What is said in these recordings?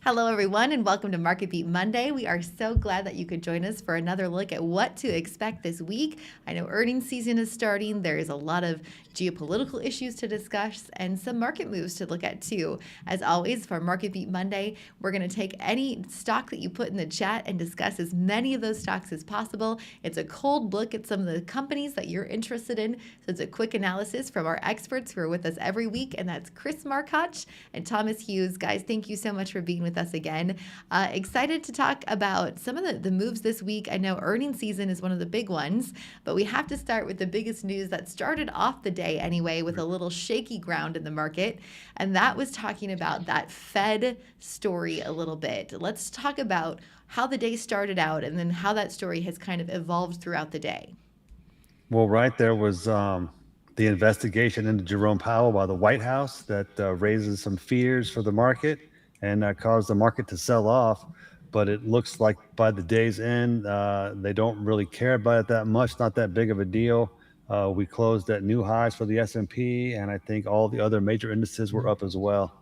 Hello, everyone, and welcome to MarketBeat Monday. We are so glad that you could join us for another look at what to expect this week. I know earnings season is starting. There is a lot of geopolitical issues to discuss and some market moves to look at too. As always, for MarketBeat Monday, we're going to take any stock that you put in the chat and discuss as many of those stocks as possible. It's a cold look at some of the companies that you're interested in. So it's a quick analysis from our experts who are with us every week, and that's Chris Markoch and Thomas Hughes. Guys, thank you so much for being with us again. Excited to talk about some of the moves this week. I know earnings season is one of the big ones, but we have to start with the biggest news that started off the day anyway with a little shaky ground in the market, and that was talking about that Fed story a little bit. Let's talk about how the day started out and then how that story has kind of evolved throughout the day. Well, right there was the investigation into Jerome Powell by the White House that raises some fears for the market and caused the market to sell off. But it looks like by the day's end, they don't really care about it that much. Not that big of a deal. We closed at new highs for the S&P, and I think all the other major indices were up as well.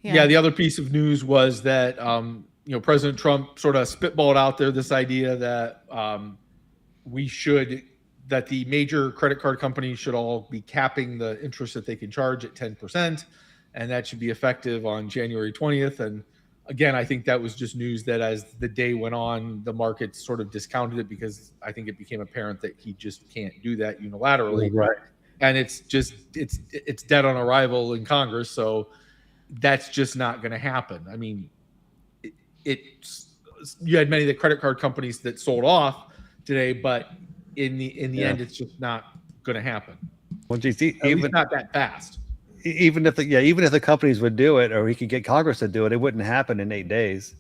Yeah, the other piece of news was that President Trump sort of spitballed out there this idea that that the major credit card companies should all be capping the interest that they can charge at 10%, and that should be effective on January 20th. And again, I think that was just news that as the day went on, the market sort of discounted it because I think it became apparent that he just can't do that unilaterally. Right. And it's dead on arrival in Congress, so that's just not going to happen. I mean, you had many of the credit card companies that sold off today, but in the end, it's just not going to happen. Well, geez, even not that fast. Even if the companies would do it, or he could get Congress to do it, it wouldn't happen in 8 days.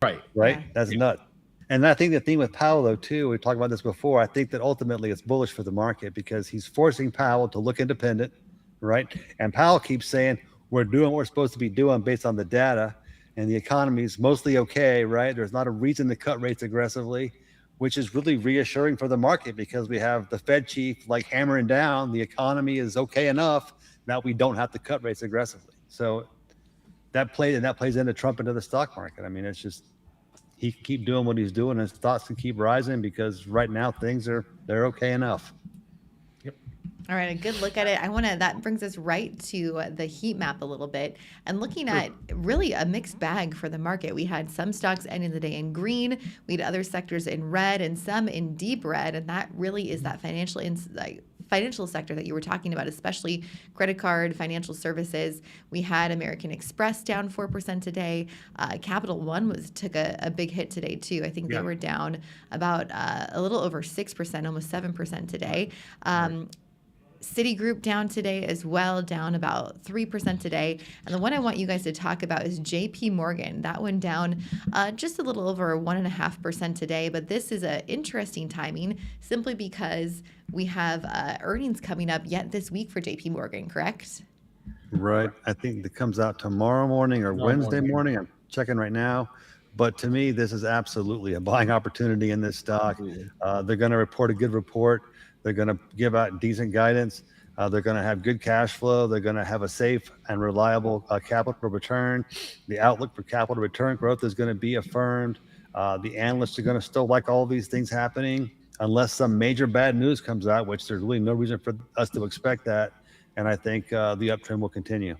Right. Yeah. That's nuts. And I think the thing with Powell, though, too, we talked about this before. I think that ultimately it's bullish for the market because he's forcing Powell to look independent, right? And Powell keeps saying we're doing what we're supposed to be doing based on the data, and the economy is mostly okay, right? There's not a reason to cut rates aggressively, which is really reassuring for the market because we have the Fed chief like hammering down the economy is okay enough that we don't have to cut rates aggressively. So that plays into Trump into the stock market. I mean, it's just he can keep doing what he's doing and stocks can keep rising because right now they're okay enough. All right, a good look at it. That brings us right to the heat map a little bit and looking at really a mixed bag for the market. We had some stocks ending the day in green. We had other sectors in red and some in deep red. And that really is that financial sector that you were talking about, especially credit card, financial services. We had American Express down 4% today. Capital One took a big hit today too. I think they were down about a little over 6%, almost 7% today. Citigroup down today as well, down about 3% today. And the one I want you guys to talk about is JP Morgan. That one down just a little over 1.5% today. But this is an interesting timing simply because we have earnings coming up yet this week for JP Morgan, correct? Right. I think it comes out tomorrow morning or Wednesday morning. I'm checking right now. But to me, this is absolutely a buying opportunity in this stock. They're going to report a good report. They're going to give out decent guidance. They're going to have good cash flow. They're going to have a safe and reliable capital return. The outlook for capital return growth is going to be affirmed. The analysts are going to still like all these things happening unless some major bad news comes out, which there's really no reason for us to expect that. And I think the uptrend will continue.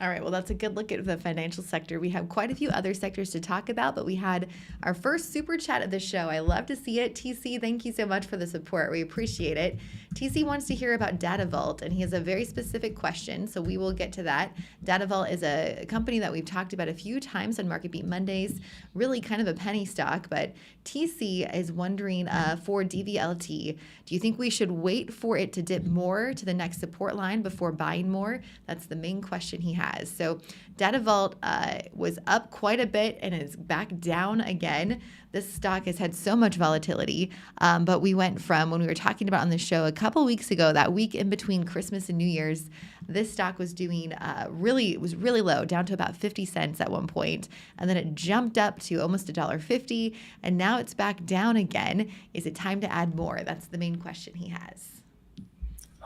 All right, well, that's a good look at the financial sector. We have quite a few other sectors to talk about, but we had our first super chat of the show. I love to see it. TC, thank you so much for the support. We appreciate it. TC wants to hear about DataVault, and he has a very specific question, so we will get to that. DataVault is a company that we've talked about a few times on MarketBeat Mondays, really kind of a penny stock, but TC is wondering for DVLT, do you think we should wait for it to dip more to the next support line before buying more? That's the main question he has. So DataVault was up quite a bit and is back down again. This stock has had so much volatility, but we went from when we were talking about on the show a couple weeks ago, that week in between Christmas and New Year's, this stock was doing really low, down to about 50 cents at one point, and then it jumped up to almost $1.50, and now it's back down again. Is it time to add more? That's the main question he has.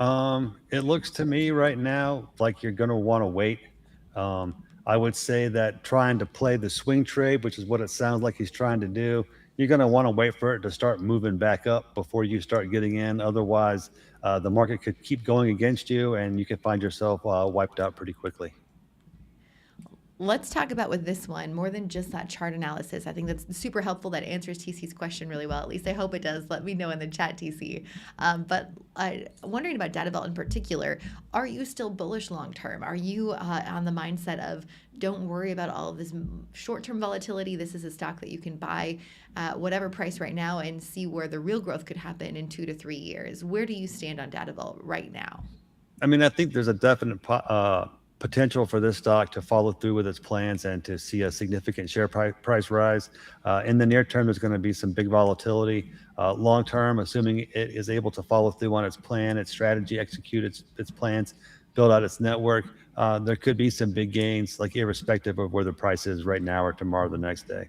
It looks to me right now like you're going to want to wait. I would say that trying to play the swing trade, which is what it sounds like he's trying to do, you're going to want to wait for it to start moving back up before you start getting in. Otherwise, the market could keep going against you and you could find yourself wiped out pretty quickly. Let's talk about with this one more than just that chart analysis. I think that's super helpful. That answers TC's question really well. At least I hope it does. Let me know in the chat, TC. But wondering about DataVault in particular, are you still bullish long term? Are you on the mindset of don't worry about all of this short-term volatility? This is a stock that you can buy at whatever price right now and see where the real growth could happen in 2 to 3 years. Where do you stand on DataVault right now? I mean, I think there's a definite potential for this stock to follow through with its plans and to see a significant share price rise. In the near term, there's going to be some big volatility. Long term, assuming it is able to follow through on its plan, its strategy, execute its plans, build out its network, there could be some big gains, like irrespective of where the price is right now or tomorrow, the next day.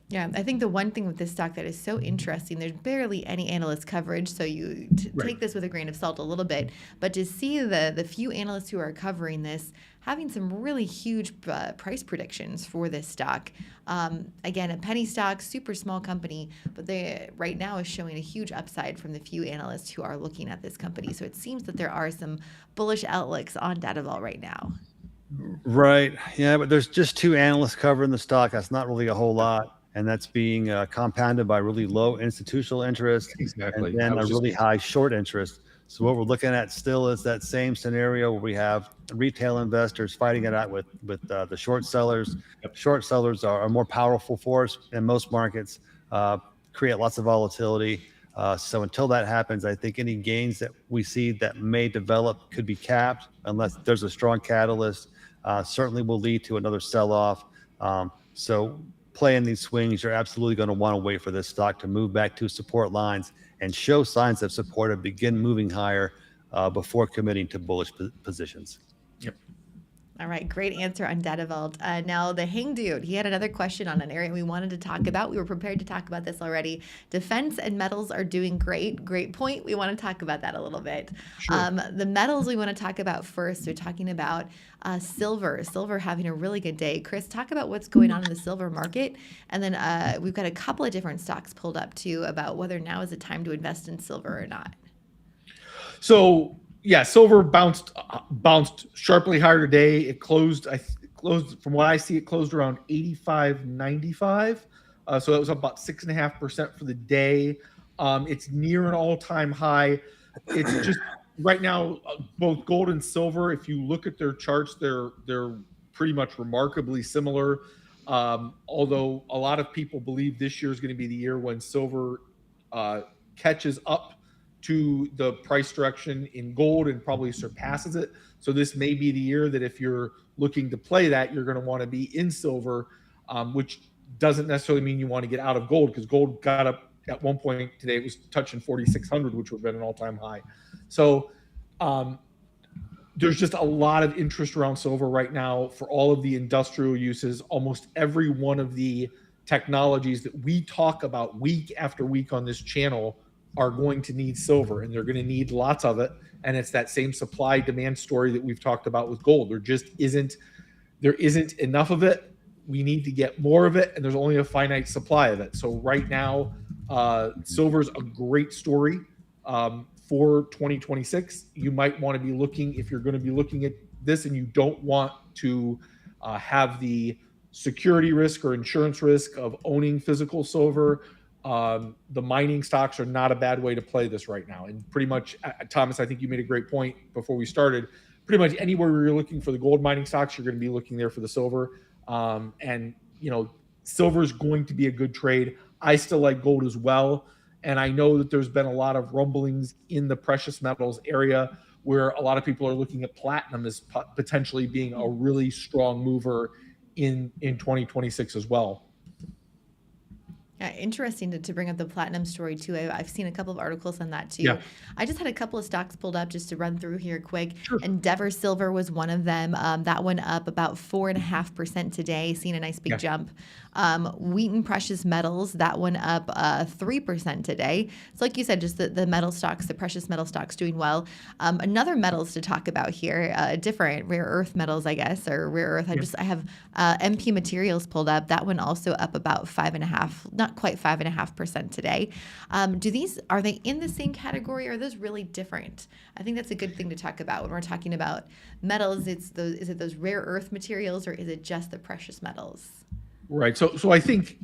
Yeah, I think the one thing with this stock that is so interesting, there's barely any analyst coverage, so you take this with a grain of salt a little bit, but to see the few analysts who are covering this having some really huge price predictions for this stock. Again, a penny stock, super small company, but they right now is showing a huge upside from the few analysts who are looking at this company. So it seems that there are some bullish outlooks on DataVault right now. Right. Yeah, but there's just 2 analysts covering the stock. That's not really a whole lot. And that's being compounded by really low institutional interest Exactly. and then a really high short interest. So what we're looking at still is that same scenario where we have retail investors fighting it out with the short sellers. Short sellers are a more powerful force in most markets, create lots of volatility. So until that happens, I think any gains that we see that may develop could be capped unless there's a strong catalyst. Certainly will lead to another sell-off. So playing these swings, you're absolutely going to want to wait for this stock to move back to support lines and show signs of support and begin moving higher before committing to bullish positions. Yep. All right, great answer on DataVault. Now, the Hang Dude, he had another question on an area we wanted to talk about. We were prepared to talk about this already. Defense and metals are doing great. Great point. We want to talk about that a little bit. Sure. The metals we want to talk about first, we're talking about silver. Silver having a really good day. Chris, talk about what's going on in the silver market. And then we've got a couple of different stocks pulled up, too, about whether now is the time to invest in silver or not. So, yeah, silver bounced sharply higher today. It closed from what I see, it closed around 85.95. So that was up about 6.5% for the day. It's near an all-time high. It's just right now, both gold and silver, if you look at their charts, they're pretty much remarkably similar. Although a lot of people believe this year is going to be the year when silver catches up to the price direction in gold and probably surpasses it. So this may be the year that if you're looking to play that, you're going to want to be in silver, which doesn't necessarily mean you want to get out of gold, because gold got up at one point today. It was touching 4,600, which would have been an all-time high. So there's just a lot of interest around silver right now for all of the industrial uses. Almost every one of the technologies that we talk about week after week on this channel are going to need silver, and they're going to need lots of it. And it's that same supply demand story that we've talked about with gold. There isn't enough of it. We need to get more of it, and there's only a finite supply of it. So right now, silver's a great story for 2026. You might want to be looking, if you're going to be looking at this and you don't want to have the security risk or insurance risk of owning physical silver, the mining stocks are not a bad way to play this right now. And pretty much, Thomas, I think you made a great point before we started. Pretty much anywhere where you're looking for the gold mining stocks, you're going to be looking there for the silver. And, silver is going to be a good trade. I still like gold as well. And I know that there's been a lot of rumblings in the precious metals area where a lot of people are looking at platinum as potentially being a really strong mover in 2026 as well. Interesting to bring up the platinum story too. I've seen a couple of articles on that too. Yeah. I just had a couple of stocks pulled up just to run through here quick. Sure. Endeavor Silver was one of them. That went up about 4.5% today, seeing a nice big jump. Wheaton Precious Metals, that one up 3% today. So like you said, just the metal stocks, the precious metal stocks doing well. Another metals to talk about here, different rare earth metals, I guess, or rare earth. I have MP Materials pulled up. That one also up about 5.5%, not quite 5.5% today. Are they in the same category, or are those really different? I think that's a good thing to talk about when we're talking about metals. Is it those rare earth materials, or is it just the precious metals? Right. So I think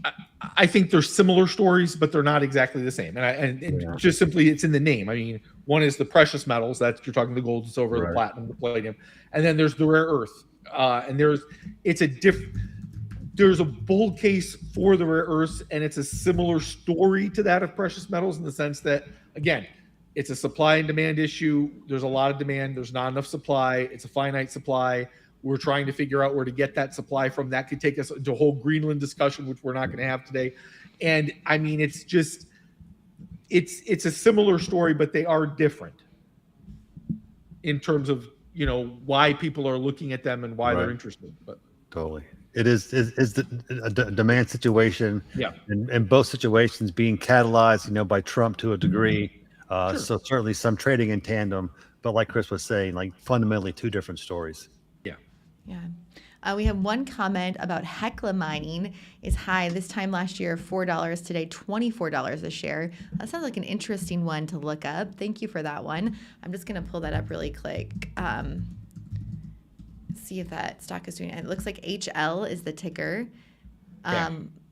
they're similar stories, but they're not exactly the same. And just simply, it's in the name. I mean, one is the precious metals. That's, you're talking the gold, the silver, the platinum, the palladium, and then there's the rare earth. And there's a bull case for the rare earths, and it's a similar story to that of precious metals in the sense that, again, it's a supply and demand issue. There's a lot of demand. There's not enough supply. It's a finite supply. We're trying to figure out where to get that supply from. That could take us into a whole Greenland discussion, which we're not going to have today. And I mean, it's a similar story, but they are different in terms of, why people are looking at them and why they're interested. But totally. It is the demand situation. Yeah. And both situations being catalyzed, by Trump to a degree. Sure. So certainly some trading in tandem, but like Chris was saying, like fundamentally two different stories. Yeah. We have one comment about Hecla Mining is high this time last year, $4, today $24 a share. That sounds like an interesting one to look up. Thank you for that one. I'm just going to pull that up really quick. See if that stock is doing it. It looks like HL is the ticker.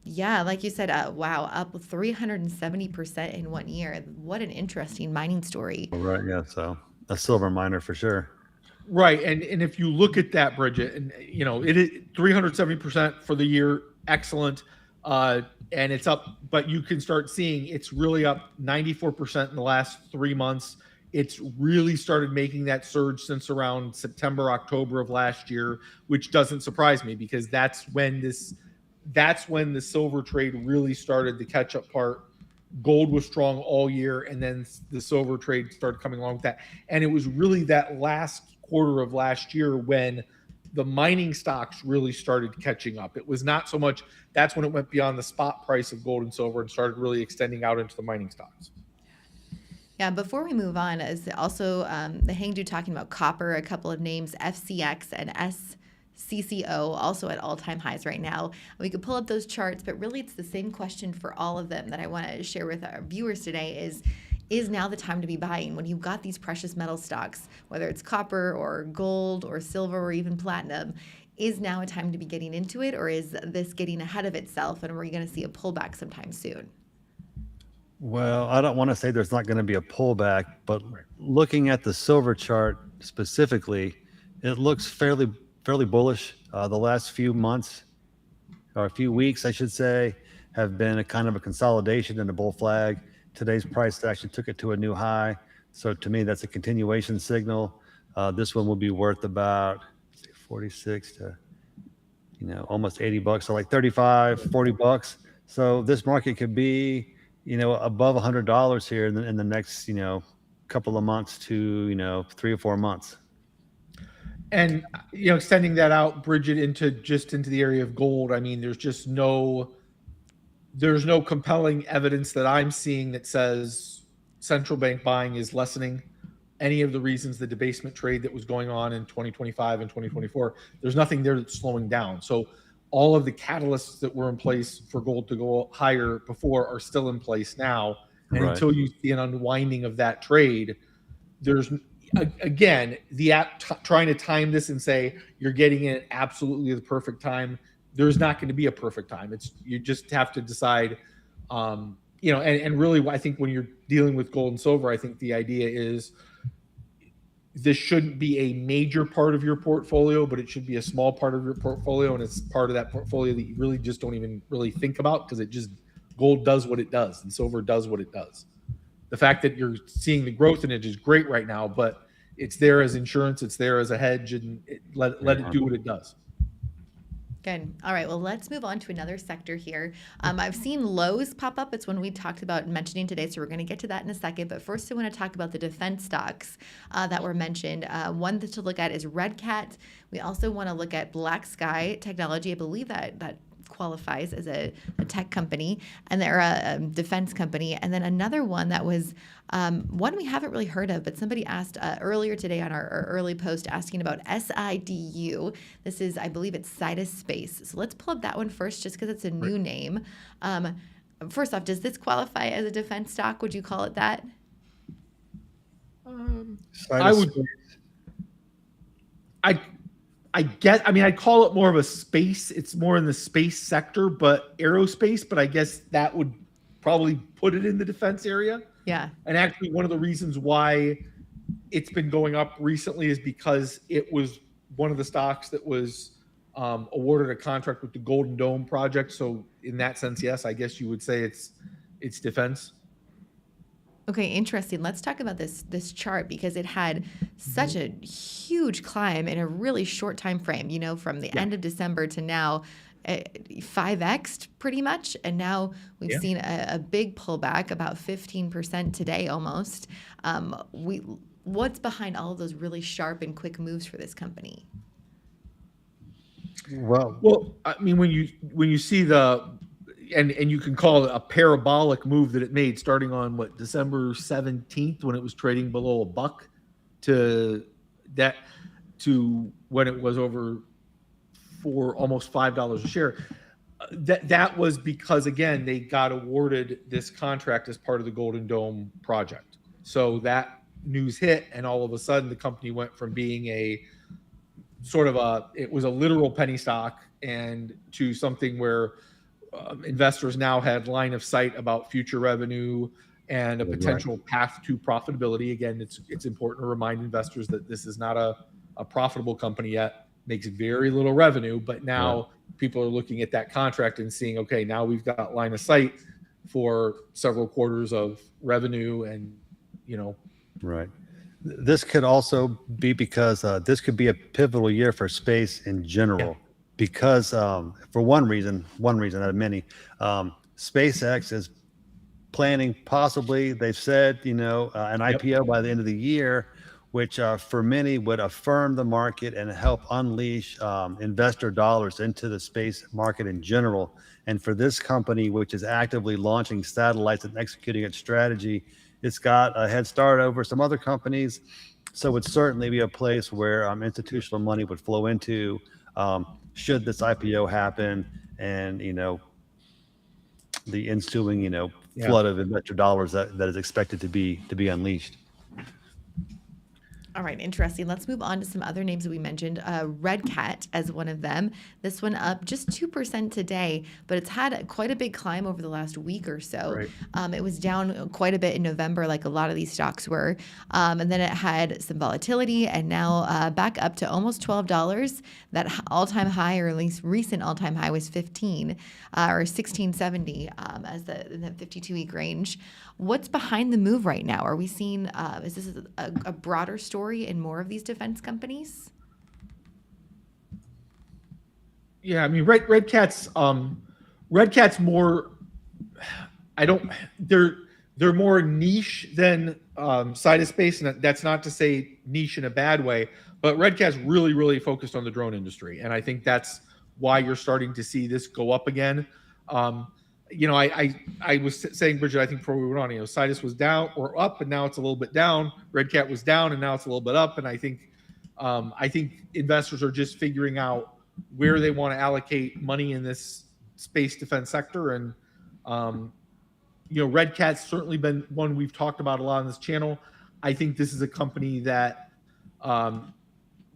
Yeah, like you said, wow, up 370% in 1 year. What an interesting mining story. Right, yeah, so a silver miner for sure. Right, and if you look at that, Bridget, and it is 370% for the year, excellent, and it's up. But you can start seeing it's really up 94% in the last 3 months. It's really started making that surge since around September, October of last year, which doesn't surprise me because that's when the silver trade really started the catch-up part. Gold was strong all year, and then the silver trade started coming along with that. And it was really that last quarter of last year when the mining stocks really started catching up. It was not so much, that's when it went beyond the spot price of gold and silver and started really extending out into the mining stocks. Yeah, before we move on, is also the Hangdu talking about copper, a couple of names, FCX and SCCO, also at all-time highs right now. We could pull up those charts, but really it's the same question for all of them that I want to share with our viewers today is now the time to be buying when you've got these precious metal stocks, whether it's copper or gold or silver or even platinum. Is now a time to be getting into it, or is this getting ahead of itself and we're going to see a pullback sometime soon? Well, I don't want to say there's not going to be a pullback, but looking at the silver chart specifically, it looks fairly bullish. The last few months, or a few weeks, I should say, have been a kind of a consolidation in the bull flag. Today's price actually took it to a new high. So to me, that's a continuation signal. This one will be worth about 46 to, almost $80. So like 35, $40. So this market could be, above $100 here in the next, couple of months to, 3 or 4 months. And, extending that out, Bridget, into the area of gold. I mean, there's no compelling evidence that I'm seeing that says central bank buying is lessening. Any of the reasons, the debasement trade that was going on in 2025 and 2024, there's nothing there that's slowing down. So all of the catalysts that were in place for gold to go higher before are still in place now. And until you see an unwinding of that trade, there's, again, the app trying to time this and say you're getting it absolutely the perfect time. There's not going to be a perfect time. You just have to decide, and really, I think when you're dealing with gold and silver, I think the idea is this shouldn't be a major part of your portfolio, but it should be a small part of your portfolio, and it's part of that portfolio that you really just don't even really think about because gold does what it does and silver does what it does. The fact that you're seeing the growth in it is great right now, but it's there as insurance, it's there as a hedge, and let it do what it does. Good. All right. Well, let's move on to another sector here. I've seen Lowe's pop up. It's one we talked about mentioning today, so we're going to get to that in a second. But first, I want to talk about the defense stocks that were mentioned. One to look at is RedCat. We also want to look at BlackSky Technology. I believe that qualifies as a tech company, and they're a defense company. And then another one that was one we haven't really heard of, but somebody asked earlier today on our early post asking about SIDU. This is, I believe it's Sidus Space. So let's pull up that one first just because it's a new name. First off, does this qualify as a defense stock? Would you call it that? I would. I'd call it more of a space. It's more in the space sector, but aerospace. But I guess that would probably put it in the defense area. Yeah. And actually, one of the reasons why it's been going up recently is because it was one of the stocks that was awarded a contract with the Golden Dome project. So in that sense, yes, I guess you would say it's defense. Okay, interesting. Let's talk about this chart because it had such a huge climb in a really short time frame, from the end of December to now, 5x'd pretty much. And now we've seen a big pullback, about 15% today almost. What's behind all of those really sharp and quick moves for this company? Well, I mean, when you see and you can call it a parabolic move that it made starting on December 17th when it was trading below $1 to when it was over for almost $5 a share. That was because, again, they got awarded this contract as part of the Golden Dome project. So that news hit, and all of a sudden the company went from being it was a literal penny stock and to something where investors now had line of sight about future revenue and a potential path to profitability. Again, it's important to remind investors that this is not a profitable company yet, makes very little revenue, but now people are looking at that contract and seeing, okay, now we've got line of sight for several quarters of revenue and, Right. This could also be because this could be a pivotal year for space in general. Because for one reason out of many, SpaceX is planning possibly, they've said, an IPO by the end of the year, which for many would affirm the market and help unleash investor dollars into the space market in general. And for this company, which is actively launching satellites and executing its strategy, it's got a head start over some other companies. So it would certainly be a place where institutional money would flow into. Should this IPO happen and, the ensuing, flood of investor dollars that is expected to be unleashed. All right, interesting. Let's move on to some other names that we mentioned. RedCat as one of them. This one up just 2% today, but it's had quite a big climb over the last week or so. Right. It was down quite a bit in November, like a lot of these stocks were. And then it had some volatility and now back up to almost $12. That all-time high, or at least recent all-time high, was 15 or 1670 as in the 52-week range. What's behind the move right now? Are we seeing, is this a broader story in more of these defense companies? Yeah, I mean, RedCat's more, they're more niche than Sidus Space, and that's not to say niche in a bad way, but RedCat's really, really focused on the drone industry, and I think that's why you're starting to see this go up again. I was saying, Bridget, I think before we went on, Sidus was down or up, and now it's a little bit down. RedCat was down, and now it's a little bit up. And I think investors are just figuring out where they want to allocate money in this space defense sector. And RedCat's certainly been one we've talked about a lot on this channel. I think this is a company that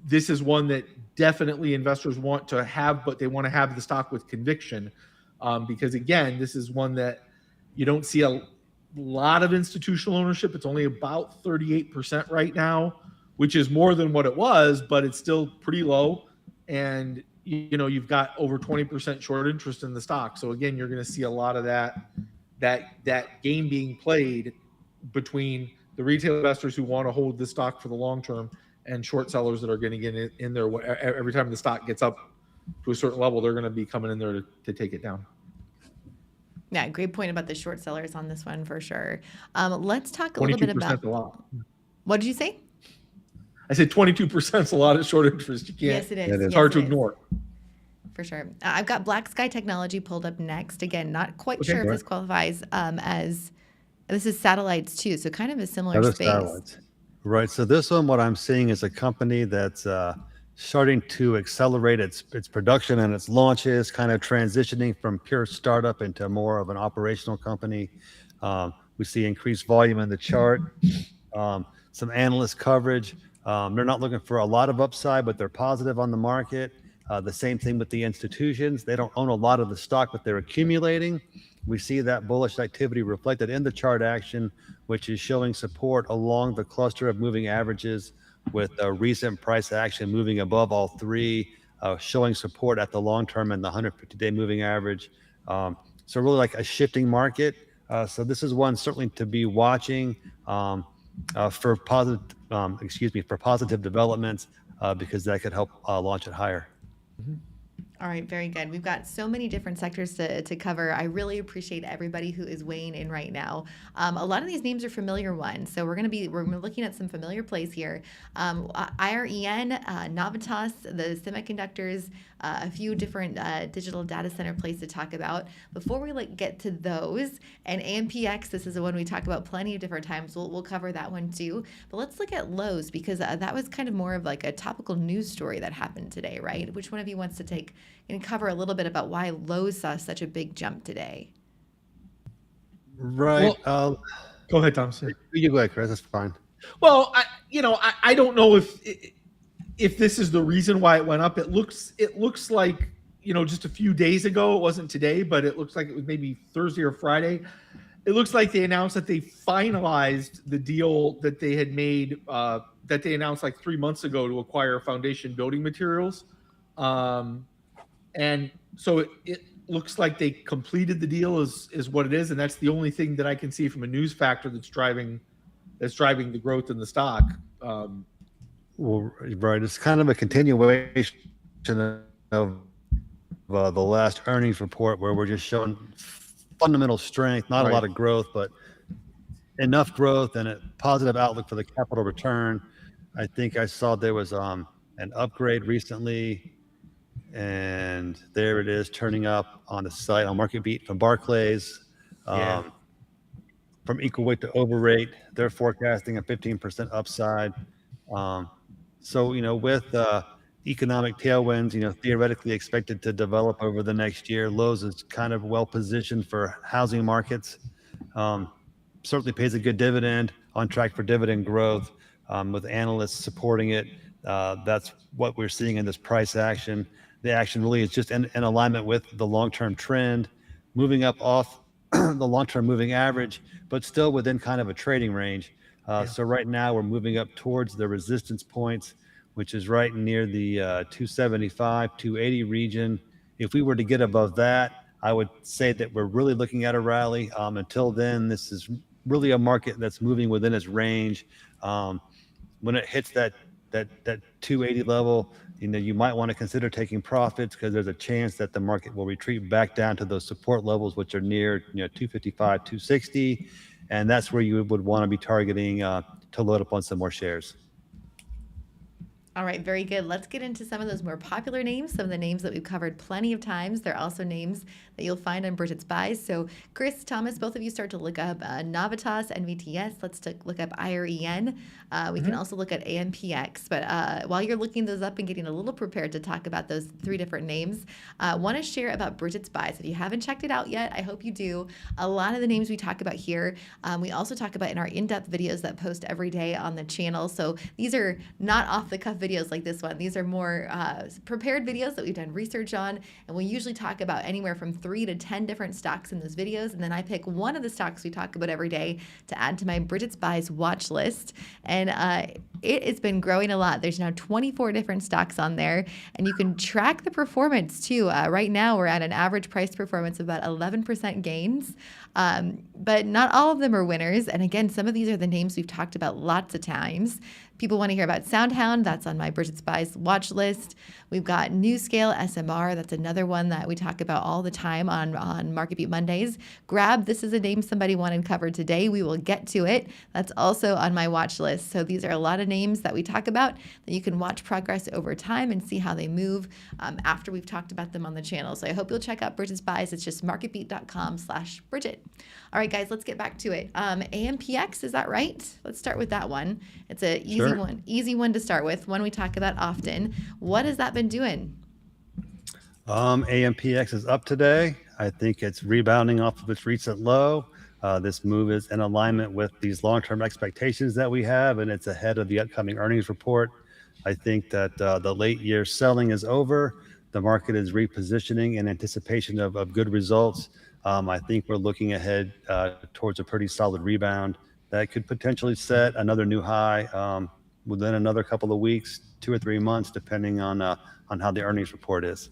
this is one that definitely investors want to have, but they want to have the stock with conviction. Because again, this is one that you don't see a lot of institutional ownership. It's only about 38% right now, which is more than what it was, but it's still pretty low. And you've got over 20% short interest in the stock. So again, you're going to see a lot of that game being played between the retail investors who want to hold this stock for the long term and short sellers that are going to get in there every time the stock gets up to a certain level, they're going to be coming in there to take it down. Yeah, great point about the short sellers on this one for sure. Let's talk a little bit about. 22% a lot. What did you say? I said 22% is a lot of short interest. You can't. Yes, it is. It is. It's hard to Yes, it is. ignore. For sure. I've got BlackSky Technology pulled up next. Again, not quite Okay, sure if right. this qualifies as this is satellites too, so kind of a similar Other space. satellites. Right. So this one, what I'm seeing is a company that's starting to accelerate its production and its launches, kind of transitioning from pure startup into more of an operational company. We see increased volume in the chart, some analyst coverage. They're not looking for a lot of upside, but they're positive on the market. The same thing with the institutions. They don't own a lot of the stock, but they're accumulating. We see that bullish activity reflected in the chart action, which is showing support along the cluster of moving averages, with recent price action moving above all three, showing support at the long term and the 150-day moving average. So really like a shifting market. So this is one certainly to be watching for positive developments, because that could help launch it higher. All right, very good. We've got so many different sectors to cover. I really appreciate everybody who is weighing in right now. A lot of these names are familiar ones, so we're looking at some familiar plays here. IREN, Navitas, the semiconductors, a few different digital data center plays to talk about. Before we get to those, and AMPX, this is the one we talk about plenty of different times. We'll cover that one too. But let's look at Lowe's, because that was kind of more of like a topical news story that happened today, right? Which one of you wants to take and cover a little bit about why Lowe's saw such a big jump today? Right. Go ahead, Thomas. You go ahead, Chris. That's fine. Well, I don't know if this is the reason why it went up. It looks like, just a few days ago, it wasn't today, but it looks like it was maybe Thursday or Friday. It looks like they announced that they finalized the deal that they had made, that they announced like 3 months ago to acquire Foundation Building Materials. And so it looks like they completed the deal is what it is. And that's the only thing that I can see from a news factor that's driving the growth in the stock. Well, right. It's kind of a continuation of the last earnings report, where we're just showing fundamental strength, not a lot of growth, but enough growth and a positive outlook for the capital return. I think I saw there was an upgrade recently, and there it is turning up on the site on MarketBeat from Barclays. From equal weight to overweight, they're forecasting a 15% upside. So, with economic tailwinds, theoretically expected to develop over the next year, Lowe's is kind of well positioned for housing markets. Certainly pays a good dividend, on track for dividend growth, with analysts supporting it. That's what we're seeing in this price action. The action really is just in alignment with the long-term trend, moving up off the long-term moving average, but still within kind of a trading range. So right now we're moving up towards the resistance points, which is right near the 275, 280 region. If we were to get above that, I would say that we're really looking at a rally. Until then, this is really a market that's moving within its range. When it hits that 280 level, you might want to consider taking profits, because there's a chance that the market will retreat back down to those support levels, which are near 255, 260, and that's where you would want to be targeting to load up on some more shares. All right, very good. Let's get into some of those more popular names, some of the names that we've covered plenty of times. They're also names that you'll find on Bridget's buys. So Chris, Thomas, both of you start to look up Navitas, NVTS. Let's look up IREN. We can also look at AMPX. But while you're looking those up and getting a little prepared to talk about those three different names, I want to share about Bridget's buys. If you haven't checked it out yet, I hope you do. A lot of the names we talk about here, we also talk about in our in-depth videos that post every day on the channel. So these are not off-the-cuff videos like this one. These are more prepared videos that we've done research on, and we usually talk about anywhere from 3 to 10 different stocks in those videos, and then I pick one of the stocks we talk about every day to add to my Bridget's buys watch list, and it has been growing a lot. There's now 24 different stocks on there, and you can track the performance too. Right now we're at an average price performance of about 11% gains, but not all of them are winners, and again, some of these are the names we've talked about lots of times. People want to hear about SoundHound. That's on my Bridget Spy's watch list. We've got NewScale SMR. That's another one that we talk about all the time on MarketBeat Mondays. Grab, this is a name somebody wanted covered today. We will get to it. That's also on my watch list. So these are a lot of names that we talk about that you can watch progress over time and see how they move after we've talked about them on the channel. So I hope you'll check out Bridget's Buys. It's just marketbeat.com/Bridget. All right, guys, let's get back to it. AMPX, is that right? Let's start with that one. It's an easy one to start with, one we talk about often. What has that been doing? AMPX is up today. I think it's rebounding off of its recent low. This move is in alignment with these long-term expectations that we have, and it's ahead of the upcoming earnings report. I think that the late year selling is over. The market is repositioning in anticipation of good results. I think we're looking ahead towards a pretty solid rebound that could potentially set another new high within another couple of weeks, 2 or 3 months, depending on how the earnings report is.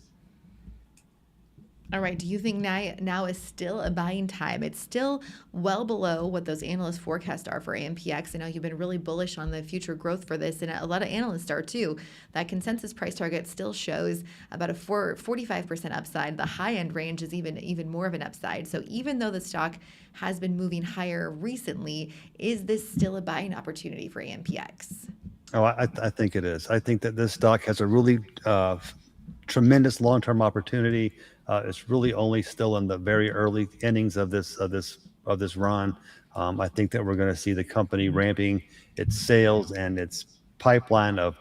All right. Do you think now is still a buying time? It's still well below what those analyst forecasts are for AMPX. I know you've been really bullish on the future growth for this, and a lot of analysts are too. That consensus price target still shows about a 45% upside. The high end range is even more of an upside. So even though the stock has been moving higher recently, is this still a buying opportunity for AMPX? Oh, I think it is. I think that this stock has a really tremendous long-term opportunity. It's really only still in the very early innings of this run. I think that we're going to see the company ramping its sales and its pipeline of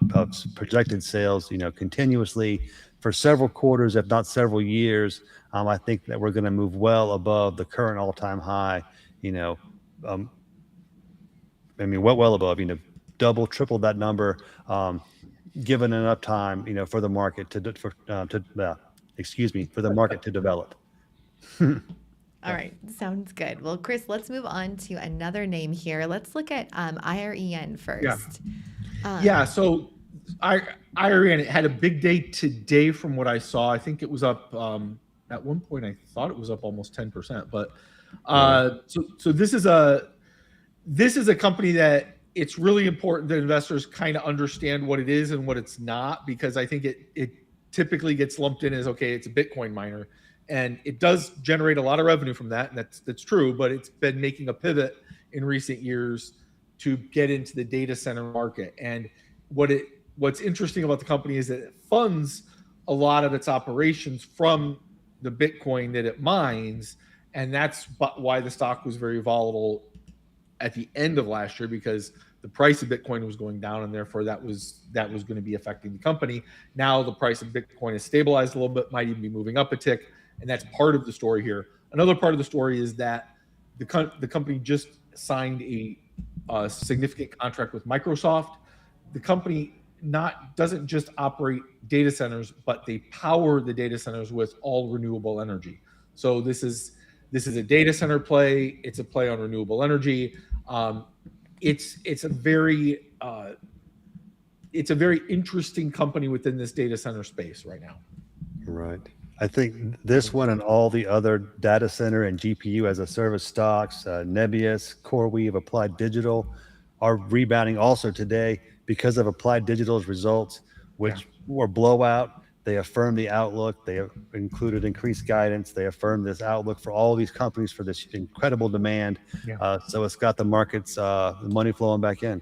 projected sales, continuously for several quarters, if not several years. I think that we're going to move well above the current all-time high. Well above. Double, triple that number, given enough time, for the market to develop. All right, sounds good. Well, Chris, let's move on to another name here. Let's look at IREN first. So IREN, it had a big day today from what I saw. I think it was up at one point. I thought it was up almost 10%. But so this is a company that it's really important that investors kind of understand what it is and what it's not, because I think it typically gets lumped in as, okay, it's a Bitcoin miner, and it does generate a lot of revenue from that, and that's true, but it's been making a pivot in recent years to get into the data center market. And what's interesting about the company is that it funds a lot of its operations from the Bitcoin that it mines, and that's why the stock was very volatile at the end of last year, because the price of Bitcoin was going down, and therefore that was going to be affecting the company. Now the price of Bitcoin has stabilized a little bit, might even be moving up a tick, and that's part of the story here. Another part of the story is that the company just signed a significant contract with Microsoft. The company doesn't just operate data centers, but they power the data centers with all renewable energy. So this is a data center play. It's a play on renewable energy. It's a very interesting company within this data center space right now. Right. I think this one and all the other data center and GPU as a service stocks, Nebius, CoreWeave, Applied Digital, are rebounding also today because of Applied Digital's results, which were blowout. They affirmed the outlook. They have included increased guidance. They affirmed this outlook for all these companies for this incredible demand. So it's got the markets, the money flowing back in.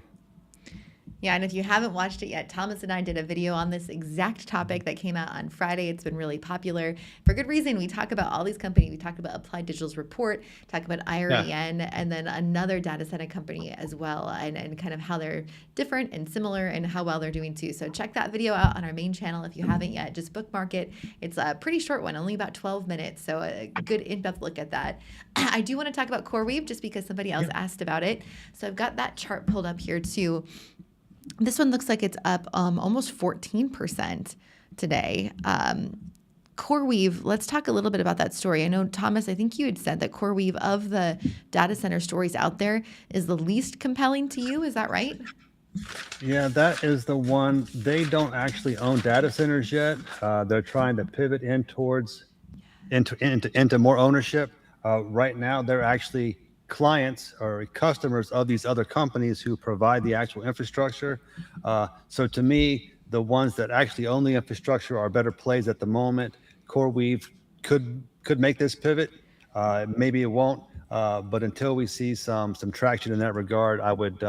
Yeah, and if you haven't watched it yet, Thomas and I did a video on this exact topic that came out on Friday. It's been really popular for good reason. We talk about all these companies. We talk about Applied Digital's report, talk about IREN, and then another data center company as well, and kind of how they're different and similar and how well they're doing too. So check that video out on our main channel if you haven't yet. Just bookmark it. It's a pretty short one, only about 12 minutes. So a good in-depth look at that. I do want to talk about CoreWeave just because somebody else asked about it. So I've got that chart pulled up here too. This one looks like it's up almost 14% today. CoreWeave, let's talk a little bit about that story. I know, Thomas, I think you had said that CoreWeave, of the data center stories out there, is the least compelling to you. Is that right? Yeah, that is the one. They don't actually own data centers yet. They're trying to pivot into more ownership. Right now, they're actually clients or customers of these other companies who provide the actual infrastructure. So to me, the ones that actually own the infrastructure are better plays at the moment. CoreWeave could make this pivot. Maybe it won't. But until we see some traction in that regard, I would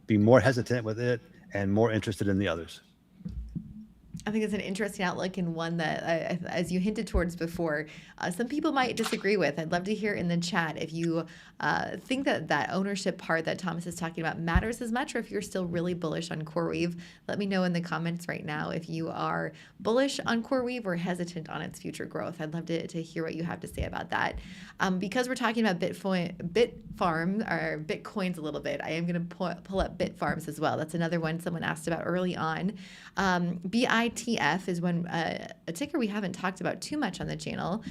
be more hesitant with it and more interested in the others. I think it's an interesting outlook and one that, as you hinted towards before, some people might disagree with. I'd love to hear in the chat if you think that ownership part that Thomas is talking about matters as much, or if you're still really bullish on CoreWeave. Let me know in the comments right now if you are bullish on CoreWeave or hesitant on its future growth. I'd love to hear what you have to say about that. Because we're talking about Bitfarms or Bitcoins a little bit, I am going to pull up Bitfarms as well. That's another one someone asked about early on. BITF is one a ticker we haven't talked about too much on the channel.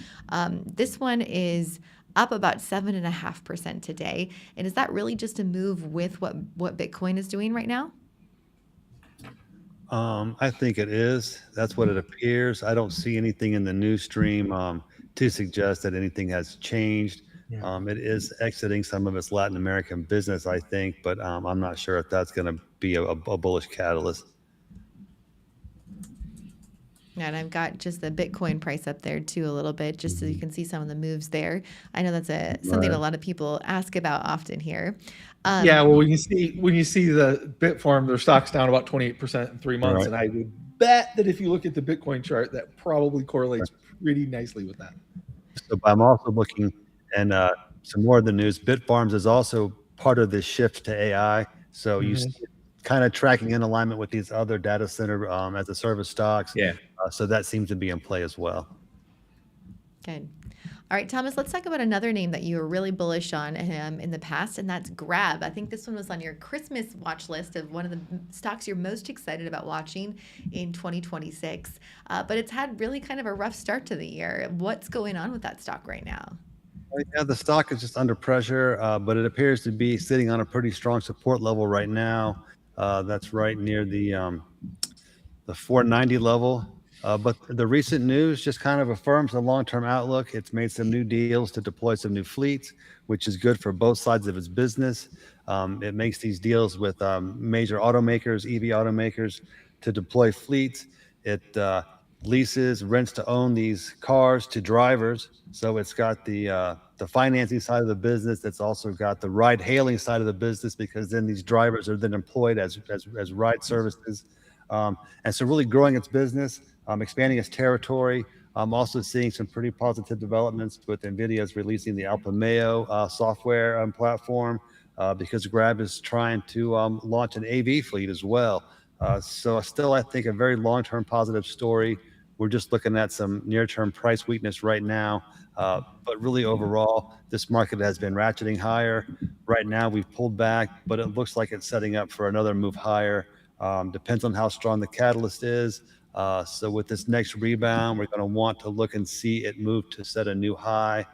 This one is up about 7.5% today. And is that really just a move with what Bitcoin is doing right now? I think it is. That's what it appears. I don't see anything in the news stream to suggest that anything has changed. Yeah. It is exiting some of its Latin American business, I think, but I'm not sure if that's going to be a bullish catalyst. And I've got just the Bitcoin price up there too a little bit, just so you can see some of the moves there. I know that's something a lot of people ask about often here. Yeah, well, when you see the Bitfarm, their stock's down about 28% in 3 months, and I would bet that if you look at the Bitcoin chart, that probably correlates pretty nicely with that. So I'm also looking, and some more of the news. Bitfarms is also part of this shift to AI. So you see it kind of tracking in alignment with these other data center as a service stocks. Yeah. So that seems to be in play as well. Good. All right, Thomas, let's talk about another name that you were really bullish on in the past, and that's Grab. I think this one was on your Christmas watch list of one of the stocks you're most excited about watching in 2026. But it's had really kind of a rough start to the year. What's going on with that stock right now? Yeah, the stock is just under pressure, but it appears to be sitting on a pretty strong support level right now. That's right near the 490 level. But the recent news just kind of affirms the long-term outlook. It's made some new deals to deploy some new fleets, which is good for both sides of its business. It makes these deals with major automakers, EV automakers, to deploy fleets. It leases, rents to own these cars to drivers. So it's got the financing side of the business. It's also got the ride-hailing side of the business, because then these drivers are then employed as ride services. And so really growing its business, expanding its territory. I'm also seeing some pretty positive developments with NVIDIA's releasing the Alpamayo software platform, because Grab is trying to launch an AV fleet as well. So still, I think, a very long-term positive story. We're just looking at some near-term price weakness right now. But really overall, this market has been ratcheting higher. Right now, we've pulled back, but it looks like it's setting up for another move higher. Depends on how strong the catalyst is. So with this next rebound, we're going to want to look and see it move to set a new high.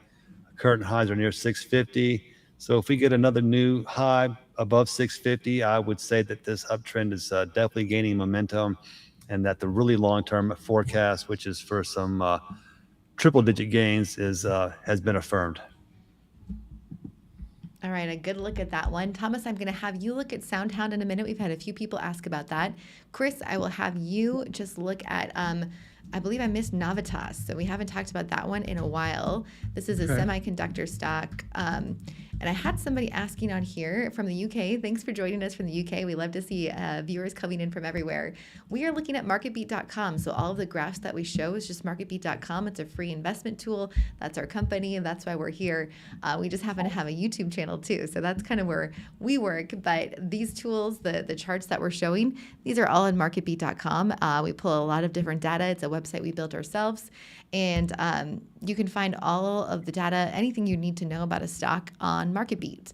Current highs are near 650. So if we get another new high above 650, I would say that this uptrend is definitely gaining momentum, and that the really long-term forecast, which is for some triple-digit gains, has been affirmed. All right, a good look at that one. Thomas, I'm going to have you look at SoundHound in a minute. We've had a few people ask about that. Chris, I will have you just look at, I believe I missed Navitas, so we haven't talked about that one in a while. This is a semiconductor stock. And I had somebody asking on here from the UK. Thanks for joining us from the UK. We love to see viewers coming in from everywhere. We are looking at MarketBeat.com. So all of the graphs that we show is just MarketBeat.com. It's a free investment tool. That's our company, and that's why we're here. We just happen to have a YouTube channel too. So that's kind of where we work. But these tools, the charts that we're showing, these are all on MarketBeat.com. We pull a lot of different data. It's a website we built ourselves. And you can find all of the data, anything you need to know about a stock on MarketBeat.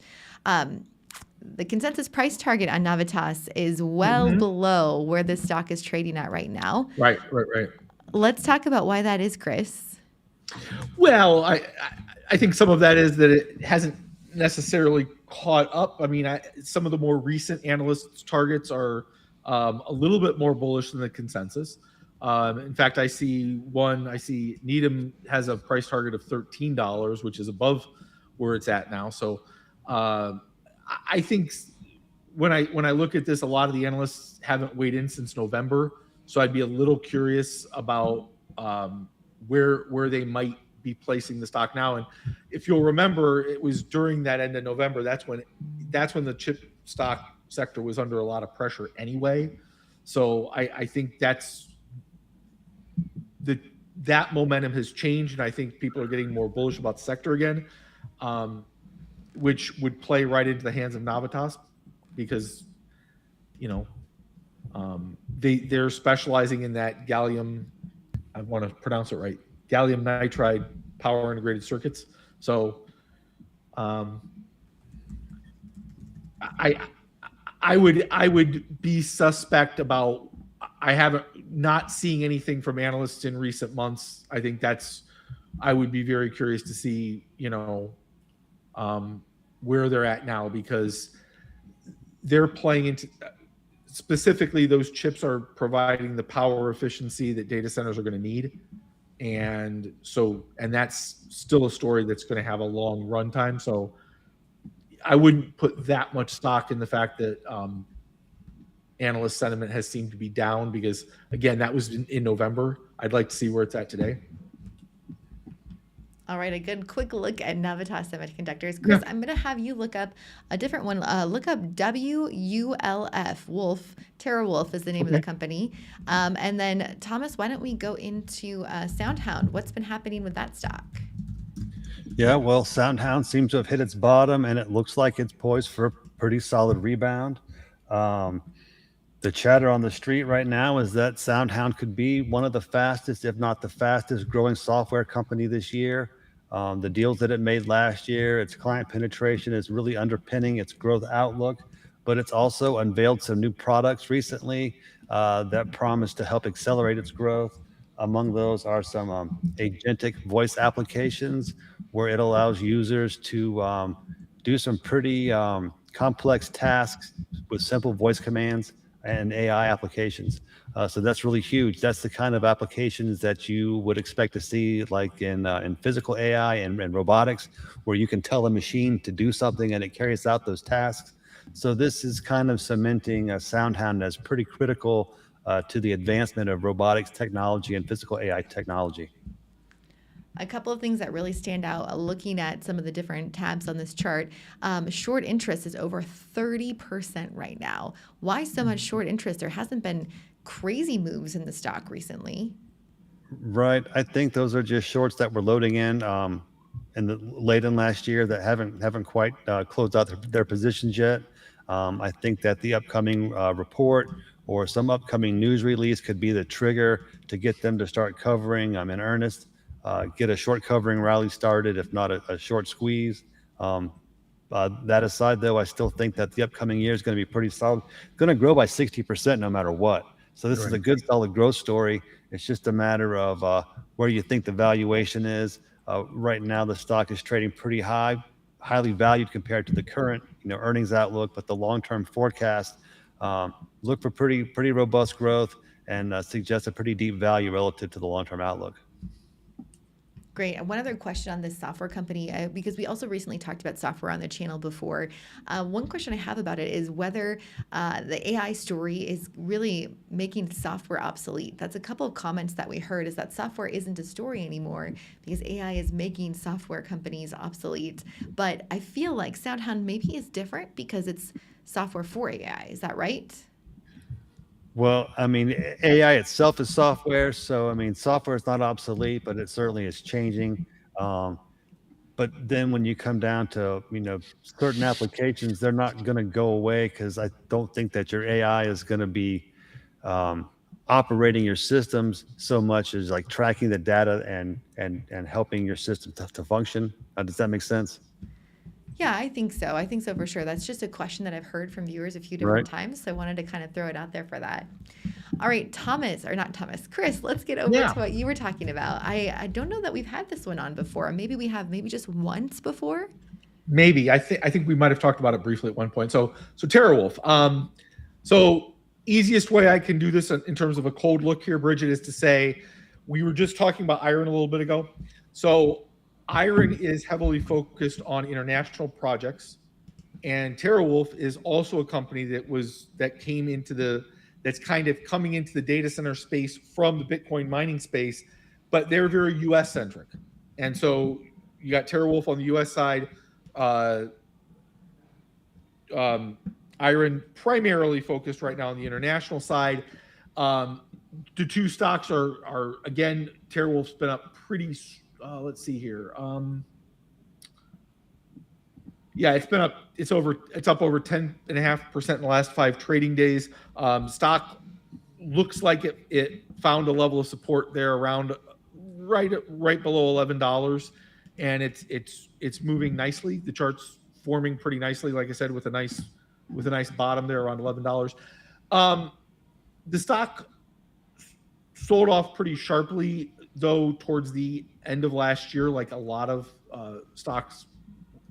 The consensus price target on Navitas is well below where this stock is trading at right now. Right. Let's talk about why that is, Chris. Well, I think some of that is that it hasn't necessarily caught up. I mean, some of the more recent analysts' targets are a little bit more bullish than the consensus. In fact, I see Needham has a price target of $13, which is above where it's at now. So I think when I look at this, a lot of the analysts haven't weighed in since November. So I'd be a little curious about where they might be placing the stock now. And if you'll remember, it was during that end of November. That's when the chip stock sector was under a lot of pressure anyway. So I think that momentum has changed, and I think people are getting more bullish about the sector again, which would play right into the hands of Navitas, because they're specializing in that gallium. I want to pronounce it right. Gallium nitride power integrated circuits. So I would be suspect about. I haven't not seeing anything from analysts in recent months. I think I would be very curious to see where they're at now, because they're playing into, specifically, those chips are providing the power efficiency that data centers are going to need. And that's still a story that's going to have a long runtime. So I wouldn't put that much stock in the fact that analyst sentiment has seemed to be down, because again, that was in November. I'd like to see where it's at today. All right, a good quick look at Navitas Semiconductors. Chris, I'm going to have you look up a different one. Look up WULF. Wolf. TeraWulf is the name of the company. And then, Thomas, why don't we go into SoundHound? What's been happening with that stock? Yeah, well, SoundHound seems to have hit its bottom, and it looks like it's poised for a pretty solid rebound. The chatter on the street right now is that SoundHound could be one of the fastest, if not the fastest, growing software company this year. The deals that it made last year, its client penetration is really underpinning its growth outlook, but it's also unveiled some new products recently that promise to help accelerate its growth. Among those are some agentic voice applications where it allows users to do some pretty complex tasks with simple voice commands and AI applications. So that's really huge. That's the kind of applications that you would expect to see, like in physical AI and robotics, where you can tell a machine to do something and it carries out those tasks. So this is kind of cementing SoundHound as pretty critical to the advancement of robotics technology and physical AI technology. A couple of things that really stand out looking at some of the different tabs on this chart. Short interest is over 30% right now. Why so much short interest? There hasn't been crazy moves in the stock recently. Right. I think those are just shorts that were loading in late in last year that haven't quite closed out their positions yet. I think that the upcoming report or some upcoming news release could be the trigger to get them to start covering in earnest. Get a short covering rally started, if not a short squeeze. That aside, though, I still think that the upcoming year is going to be pretty solid. Going to grow by 60% no matter what. So this is a good, solid growth story. It's just a matter of where you think the valuation is. Right now, the stock is trading pretty highly valued compared to the current earnings outlook, but the long-term forecast look for pretty robust growth and suggest a pretty deep value relative to the long-term outlook. Great. One other question on this software company, because we also recently talked about software on the channel before. One question I have about it is whether the AI story is really making software obsolete. That's a couple of comments that we heard, is that software isn't a story anymore because AI is making software companies obsolete. But I feel like SoundHound maybe is different because it's software for AI. Is that right? Well, I mean, AI itself is software. So, I mean, software is not obsolete, but it certainly is changing. But then when you come down to, certain applications, they're not going to go away, because I don't think that your AI is going to be operating your systems so much as like tracking the data and helping your system to function. Does that make sense? Yeah, I think so. I think so for sure. That's just a question that I've heard from viewers a few different times. So I wanted to kind of throw it out there for that. All right, Chris, let's get over to what you were talking about. I don't know that we've had this one on before. Maybe we have, maybe just once before. Maybe. I think we might have talked about it briefly at one point. So TeraWulf. So easiest way I can do this in terms of a cold look here, Bridget, is to say we were just talking about IREN a little bit ago. So IREN is heavily focused on international projects, and TeraWulf is also a company that's kind of coming into the data center space from the Bitcoin mining space, but they're very US centric. And so you got TeraWulf on the US side, IREN primarily focused right now on the international side. The two stocks are again, TeraWulf's been up pretty. Let's see here. Yeah, it's been up. It's up over 10.5% in the last 5 trading days. Stock looks like it found a level of support there around right below $11, and it's moving nicely. The chart's forming pretty nicely, like I said, with a nice bottom there around $11. The stock sold off pretty sharply though towards the end of last year, like a lot of stocks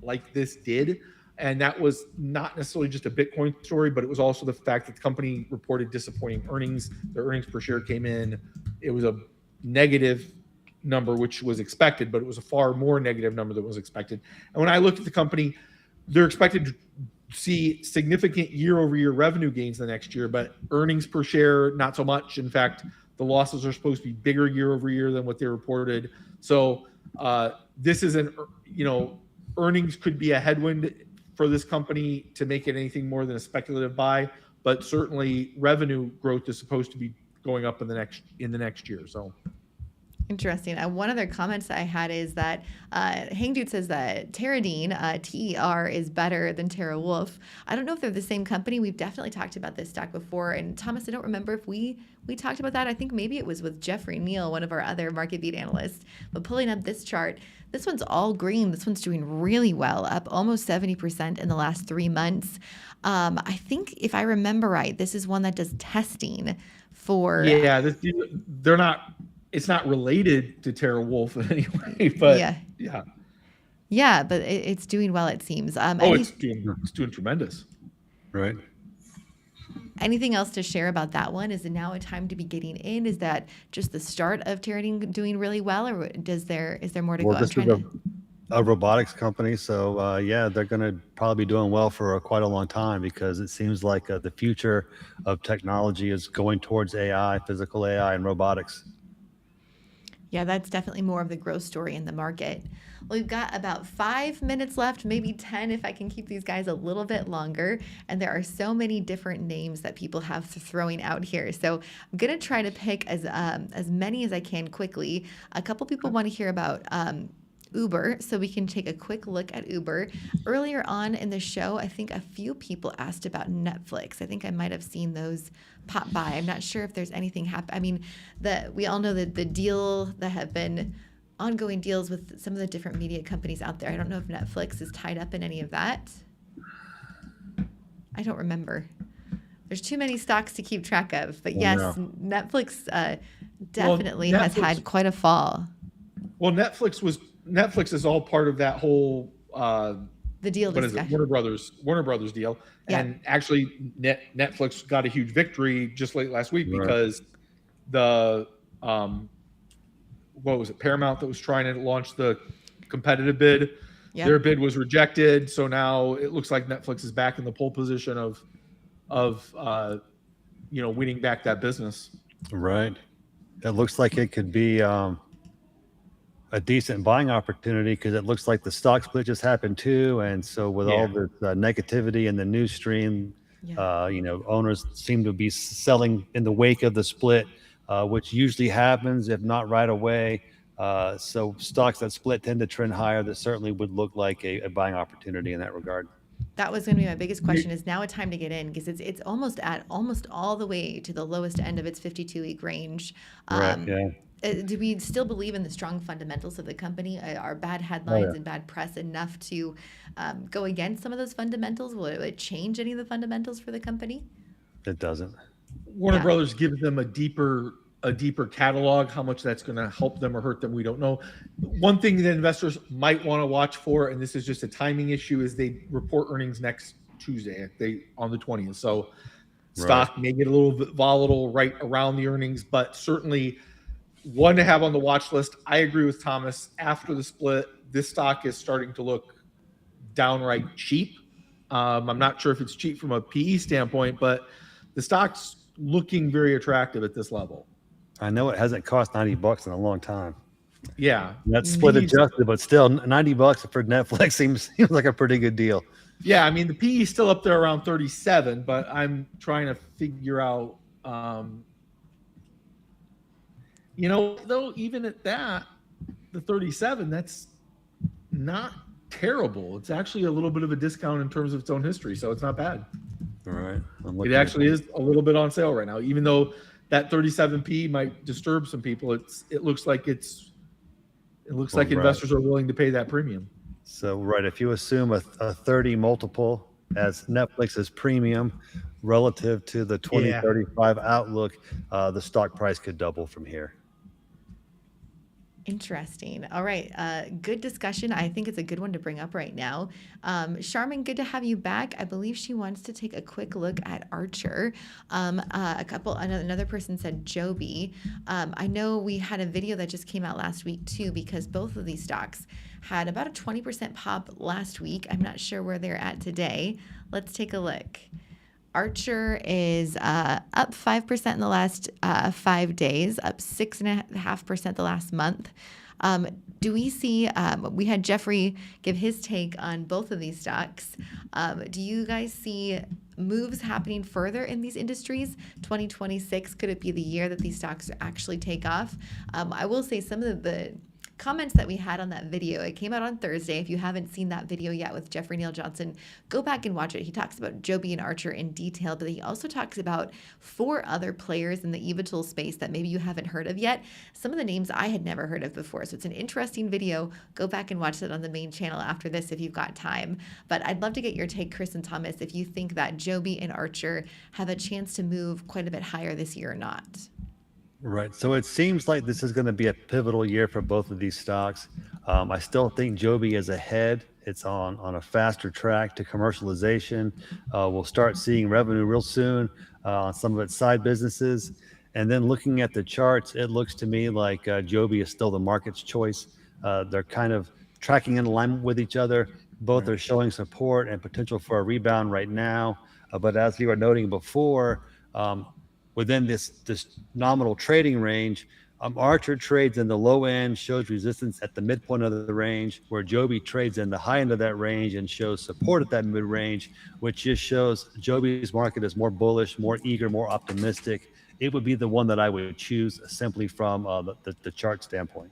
like this did. And that was not necessarily just a Bitcoin story, but it was also the fact that the company reported disappointing earnings. Their earnings per share came in. It was a negative number, which was expected, but it was a far more negative number than was expected. And when I looked at the company, they're expected to see significant year-over-year revenue gains the next year, but earnings per share, not so much. In fact, the losses are supposed to be bigger year-over-year than what they reported. So this is earnings could be a headwind for this company to make it anything more than a speculative buy, but certainly revenue growth is supposed to be going up in the next year. So interesting. One other comments I had is that Hang Dude says that Teradine, TER, is better than TeraWulf. I don't know if they're the same company. We've definitely talked about this stock before. And Thomas, I don't remember if we talked about that. I think maybe it was with Jeffrey Neal, one of our other MarketBeat analysts. But pulling up this chart, this one's all green. This one's doing really well, up almost 70% in the last 3 months. I think if I remember right, this is one that does testing for... Yeah, they're not... It's not related to TeraWulf in any way, but yeah, but it's doing well, it seems. It's doing tremendous. Right. Anything else to share about that one? Is it now a time to be getting in? Is that just the start of Teradine doing really well, or is there more to go? This is a robotics company, so they're going to probably be doing well for quite a long time, because it seems like the future of technology is going towards AI, physical AI, and robotics. Yeah, that's definitely more of the growth story in the market. Well, we've got about 5 minutes left, maybe 10 if I can keep these guys a little bit longer. And there are so many different names that people have throwing out here. So I'm going to try to pick as many as I can quickly. A couple people want to hear about Uber, so we can take a quick look at Uber. Earlier on in the show, I think a few people asked about Netflix. I think I might have seen those pop by. I'm not sure if there's anything happen. I mean, we all know that the deal that have been ongoing deals with some of the different media companies out there. I don't know if Netflix is tied up in any of that. I don't remember. There's too many stocks to keep track of. But yes, Netflix definitely has had quite a fall. Well, Netflix is all part of that whole the deal discussion. Warner Brothers deal. Yeah. And actually Netflix got a huge victory just late last week because the what was it, Paramount, that was trying to launch the competitive bid. Yep. Their bid was rejected, so now it looks like Netflix is back in the pole position of winning back that business. Right. It looks like it could be a decent buying opportunity, because it looks like the stock split just happened too, and so with all the negativity in the news stream, owners seem to be selling in the wake of the split, which usually happens, if not right away. So stocks that split tend to trend higher. That certainly would look like a buying opportunity in that regard. That was going to be my biggest question. Is now a time to get in, because it's almost all the way to the lowest end of its 52-week range. Right. Yeah. Do we still believe in the strong fundamentals of the company? Are bad headlines and bad press enough to go against some of those fundamentals? Will it change any of the fundamentals for the company? It doesn't. Warner Brothers gives them a deeper catalog. How much that's going to help them or hurt them, we don't know. One thing that investors might want to watch for, and this is just a timing issue, is they report earnings next Tuesday, on the 20th. So stock may get a little bit volatile right around the earnings, but certainly one to have on the watch list. I agree with Thomas. After the split, this stock is starting to look downright cheap. I'm not sure if it's cheap from a PE standpoint, but the stock's looking very attractive at this level. I know it hasn't cost $90 in a long time. Yeah, That's split adjusted, but still $90 for Netflix seems like a pretty good deal. Yeah, I mean the PE is still up there around 37, but I'm trying to figure out, though even at that, the 37, that's not terrible. It's actually a little bit of a discount in terms of its own history, so it's not bad. All right, It actually is a little bit on sale right now, even though that 37 PE might disturb some people. It looks like investors are willing to pay that premium. So, right, if you assume a 30 multiple as Netflix's premium relative to the 2035 outlook, the stock price could double from here. Interesting. All right. Good discussion. I think it's a good one to bring up right now. Charmin, good to have you back. I believe she wants to take a quick look at Archer. Another person said Joby. I know we had a video that just came out last week too, because both of these stocks had about a 20% pop last week. I'm not sure where they're at today. Let's take a look. Archer is up 5% in the last 5 days, up 6.5% the last month. Do we see, we had Jeffrey give his take on both of these stocks. Do you guys see moves happening further in these industries? 2026, could it be the year that these stocks actually take off? I will say some of the comments that we had on that video, it came out on Thursday. If you haven't seen that video yet with Jeffrey Neal Johnson, go back and watch it. He talks about Joby and Archer in detail, but he also talks about 4 other players in the eVTOL space that maybe you haven't heard of yet. Some of the names I had never heard of before. So it's an interesting video. Go back and watch it on the main channel after this if you've got time. But I'd love to get your take, Chris and Thomas, if you think that Joby and Archer have a chance to move quite a bit higher this year or not. Right. So it seems like this is going to be a pivotal year for both of these stocks. I still think Joby is ahead. It's on a faster track to commercialization. We'll start seeing revenue real soon on some of its side businesses. And then looking at the charts, it looks to me like Joby is still the market's choice. They're kind of tracking in alignment with each other. Both are showing support and potential for a rebound right now. But as you were noting before, within this nominal trading range, Archer trades in the low end, shows resistance at the midpoint of the range, where Joby trades in the high end of that range and shows support at that mid range, which just shows Joby's market is more bullish, more eager, more optimistic. It would be the one that I would choose simply from the chart standpoint.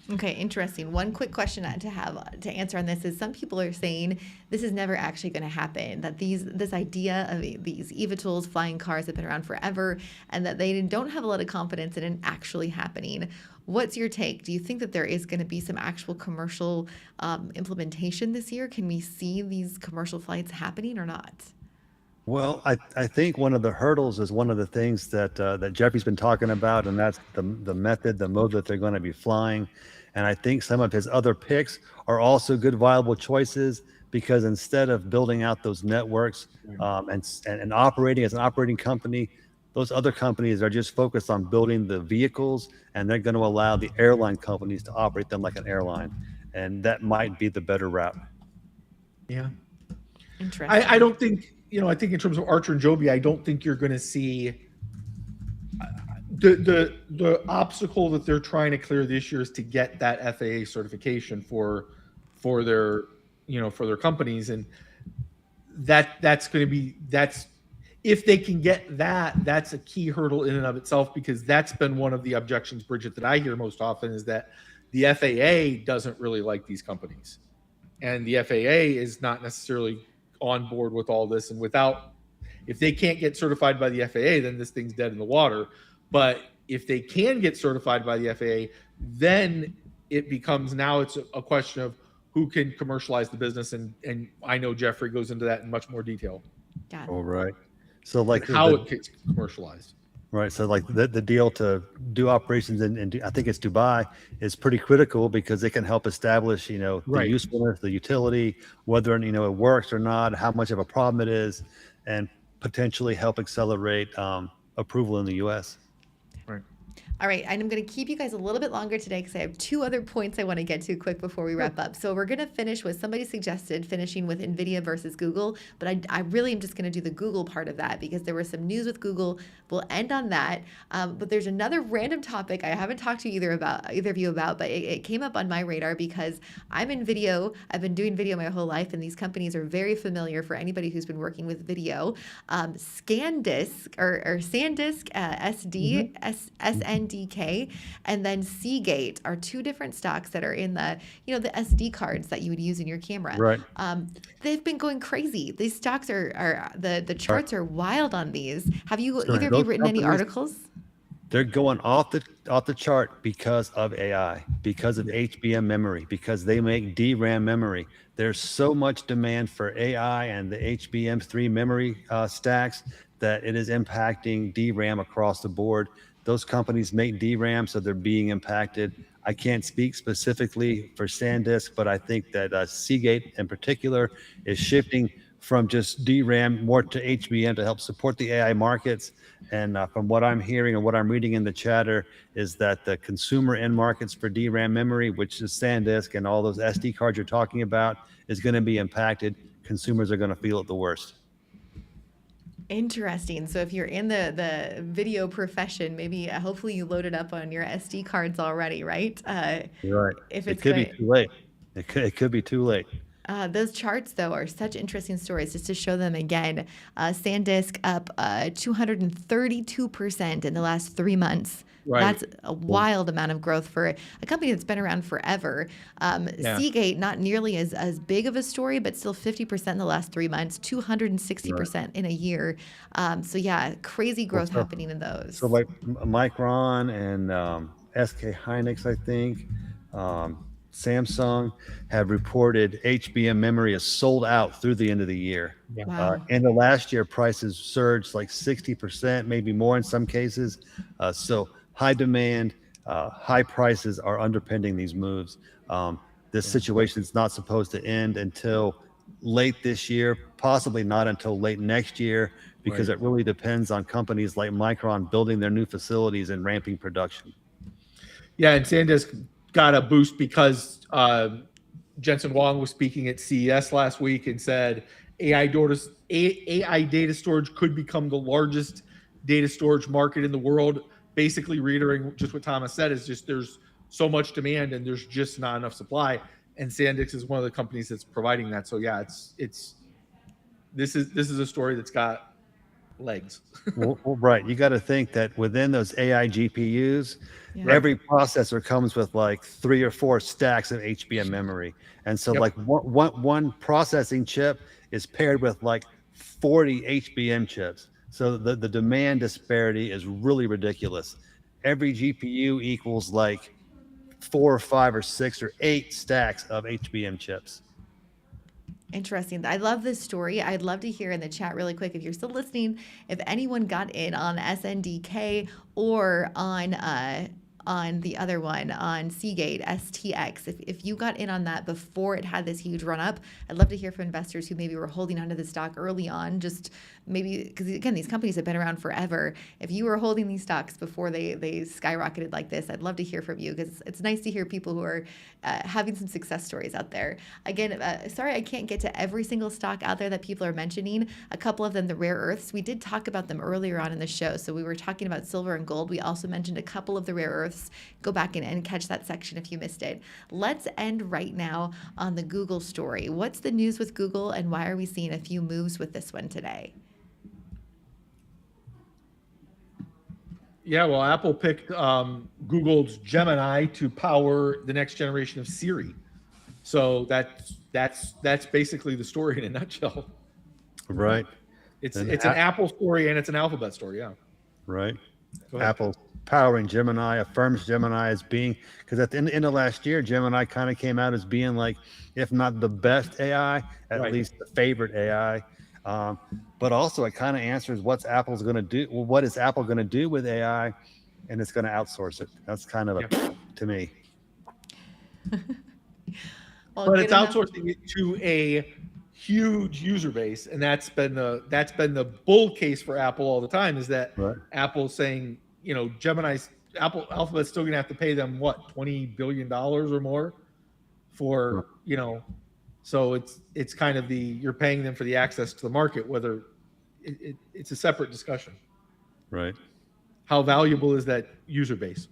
Okay, interesting. One quick question to answer on this is, some people are saying this is never actually going to happen, that this idea of these eVTOLs, flying cars, have been around forever, and that they don't have a lot of confidence in it actually happening. What's your take? Do you think that there is going to be some actual commercial implementation this year? Can we see these commercial flights happening or not? Well, I think one of the hurdles is one of the things that Jeffrey's been talking about, and that's the method, the mode that they're going to be flying. And I think some of his other picks are also good, viable choices, because instead of building out those networks and operating as an operating company, those other companies are just focused on building the vehicles, and they're going to allow the airline companies to operate them like an airline. And that might be the better route. Yeah. Interesting. I don't think, I think in terms of Archer and Joby, I don't think you're going to see the obstacle that they're trying to clear this year is to get that FAA certification for their companies, and that's going to be, if they can get that, that's a key hurdle in and of itself, because that's been one of the objections, Bridget, that I hear most often, is that the FAA doesn't really like these companies, and the FAA is not necessarily on board with all this, and if they can't get certified by the FAA, then this thing's dead in the water. But if they can get certified by the FAA, then it becomes, now it's a question of who can commercialize the business, and I know Jeffrey goes into that in much more detail. Got it. All right. So like how it gets commercialized. Right. So like the deal to do operations in I think it's Dubai is pretty critical, because it can help establish, the usefulness, the utility, whether, it works or not, how much of a problem it is, and potentially help accelerate approval in the U.S. Right. All right, and I'm going to keep you guys a little bit longer today because I have two other points I want to get to quick before we wrap up. So we're going to finish with somebody suggested finishing with NVIDIA versus Google, but I really am just going to do the Google part of that because there was some news with Google. We'll end on that. But there's another random topic I haven't talked to either of you about, but it came up on my radar because I'm in video. I've been doing video my whole life, and these companies are very familiar for anybody who's been working with video. SanDisk or SanDisk SD, SNDK, and then Seagate are two different stocks that are in the the SD cards that you would use in your camera. Right. They've been going crazy. These stocks are the charts are wild on these. Have you So either of you those written any companies- articles? They're going off the chart because of AI, because of HBM memory, because they make DRAM memory. There's so much demand for AI and the HBM3 memory stacks that it is impacting DRAM across the board. Those companies make DRAM, so they're being impacted. I can't speak specifically for SanDisk, but I think that Seagate in particular is shifting from just DRAM more to HBM to help support the AI markets. And from what I'm hearing and what I'm reading in the chatter is that the consumer end markets for DRAM memory, which is SanDisk and all those SD cards you're talking about, is going to be impacted. Consumers are going to feel it the worst. Interesting. So if you're in the video profession, maybe hopefully you loaded up on your SD cards already, right? You're right. If It it's could be gonna- too late. It could be too late. Those charts, though, are such interesting stories. Just to show them again, SanDisk up 232% in the last 3 months. Right. That's a wild amount of growth for a company that's been around forever. Yeah. Seagate, not nearly as big of a story, but still 50% in the last 3 months, 260% in a year. So yeah, crazy growth happening in those. So like Micron and SK Hynix, I think, Samsung have reported HBM memory is sold out through the end of the year. Wow. End of last year, prices surged like 60%, maybe more in some cases. So high demand, high prices are underpinning these moves. This situation is not supposed to end until late this year, possibly not until late next year, because it really depends on companies like Micron building their new facilities and ramping production. Yeah, and SanDisk got a boost because Jensen Huang was speaking at CES last week and said AI data storage could become the largest data storage market in the world. Basically reiterating just what Thomas said is just there's so much demand and there's just not enough supply. And SanDisk is one of the companies that's providing that. So yeah, this is a story that's got legs. Well, right. You got to think that within those AI GPUs, Yeah. every processor comes with like 3 or 4 stacks of HBM memory. And so like one processing chip is paired with like 40 HBM chips. So the demand disparity is really ridiculous. Every GPU equals like 4 or 5 or 6 or 8 stacks of HBM chips. Interesting. I love this story. I'd love to hear in the chat really quick, if you're still listening, if anyone got in on SNDK or on the other one, on Seagate, STX. If you got in on that before it had this huge run up, I'd love to hear from investors who maybe were holding onto the stock early on, just maybe because again, these companies have been around forever. If you were holding these stocks before they skyrocketed like this, I'd love to hear from you because it's nice to hear people who are having some success stories out there. Again, sorry I can't get to every single stock out there that people are mentioning. A couple of them, the rare earths, we did talk about them earlier on in the show. So we were talking about silver and gold. We also mentioned a couple of the rare earths. Go back and catch that section if you missed it. Let's end right now on the Google story. What's the news with Google and why are we seeing a few moves with this one today? Yeah, well, Apple picked Google's Gemini to power the next generation of Siri. So that's basically the story in a nutshell. Right. It's an Apple story and it's an Alphabet story. Yeah. Right. Go ahead. Apple powering Gemini, affirms Gemini as being, because at the end of last year, Gemini kind of came out as being like, if not the best AI, at least the favorite AI. But also it kind of answers what's Apple's going to do. Well, what is Apple going to do with AI? And it's going to outsource it. That's kind of to me. Well, but it's outsourcing it to a huge user base, and that's been the bull case for Apple all the time. Is that Apple's saying, Gemini's Alphabet's still going to have to pay them what, $20 billion or more for, so it's kind of you're paying them for the access to the market, whether it's a separate discussion. Right. How valuable is that user base?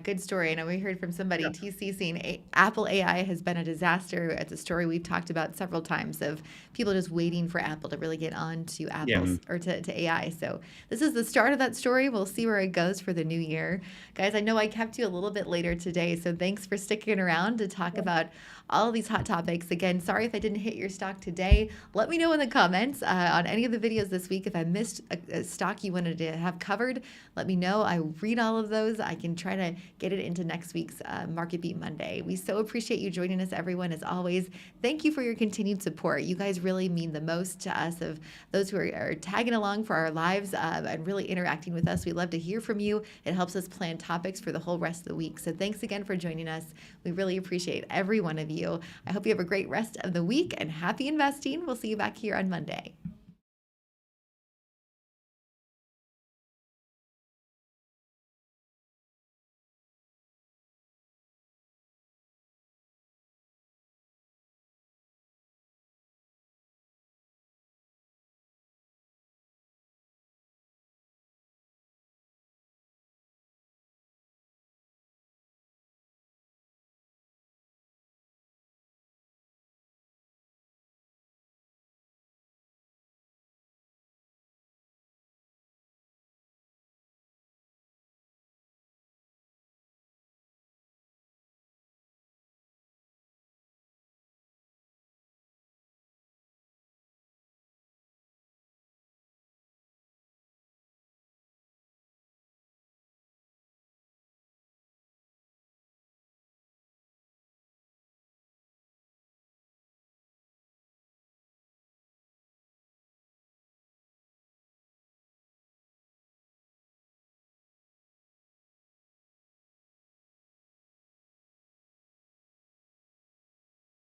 Good story. I know we heard from somebody, TC, saying Apple AI has been a disaster. It's a story we've talked about several times of people just waiting for Apple to really get on to Apple's or to AI. So this is the start of that story. We'll see where it goes for the new year. Guys, I know I kept you a little bit later today, so thanks for sticking around to talk about all of these hot topics. Again, sorry if I didn't hit your stock today. Let me know in the comments on any of the videos this week. If I missed a stock you wanted to have covered, let me know. I read all of those. I can try to get it into next week's MarketBeat Monday. We so appreciate you joining us, everyone, as always. Thank you for your continued support. You guys really mean the most to us, of those who are tagging along for our lives and really interacting with us. We love to hear from you. It helps us plan topics for the whole rest of the week. So thanks again for joining us. We really appreciate every one of you. I hope you have a great rest of the week and happy investing. We'll see you back here on Monday.